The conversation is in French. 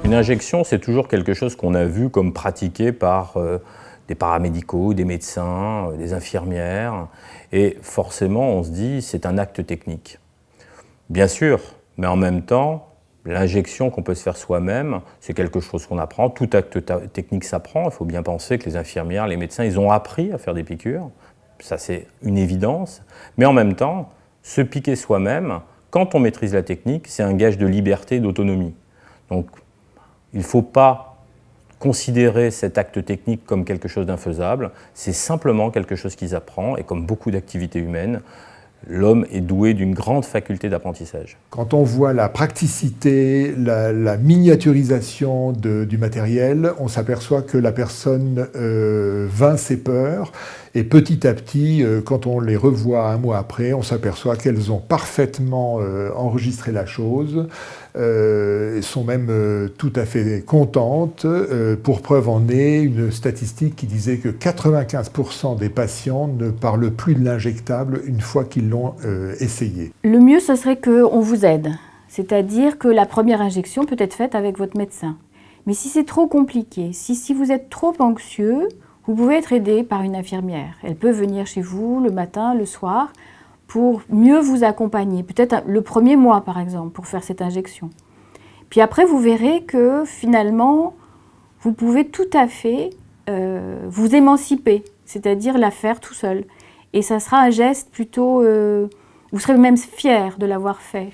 Une injection, c'est toujours quelque chose qu'on a vu comme pratiqué par des paramédicaux, des médecins, des infirmières. Et forcément, on se dit, c'est un acte technique. Bien sûr, mais en même temps, l'injection qu'on peut se faire soi-même, c'est quelque chose qu'on apprend. Tout acte technique s'apprend. Il faut bien penser que les infirmières, les médecins, ils ont appris à faire des piqûres. Ça, c'est une évidence. Mais en même temps, se piquer soi-même, quand on maîtrise la technique, c'est un gage de liberté et d'autonomie. Donc, il ne faut pas considérer cet acte technique comme quelque chose d'infaisable, c'est simplement quelque chose qui s'apprend, et comme beaucoup d'activités humaines, l'homme est doué d'une grande faculté d'apprentissage. Quand on voit la praticité, la miniaturisation du matériel, on s'aperçoit que la personne vainc ses peurs, et petit à petit, quand on les revoit un mois après, on s'aperçoit qu'elles ont parfaitement enregistré la chose, sont même tout à fait contentes. Pour preuve en est une statistique qui disait que 95% des patients ne parlent plus de l'injectable une fois qu'ils l'ont essayé. Le mieux, ce serait qu'on vous aide. C'est-à-dire que la première injection peut être faite avec votre médecin. Mais si c'est trop compliqué, si vous êtes trop anxieux, vous pouvez être aidé par une infirmière. Elle peut venir chez vous le matin, le soir, pour mieux vous accompagner. Peut-être le premier mois, par exemple, pour faire cette injection. Puis après, vous verrez que finalement, vous pouvez tout à fait vous émanciper, c'est-à-dire la faire tout seul. Et ça sera un geste plutôt... vous serez même fier de l'avoir fait.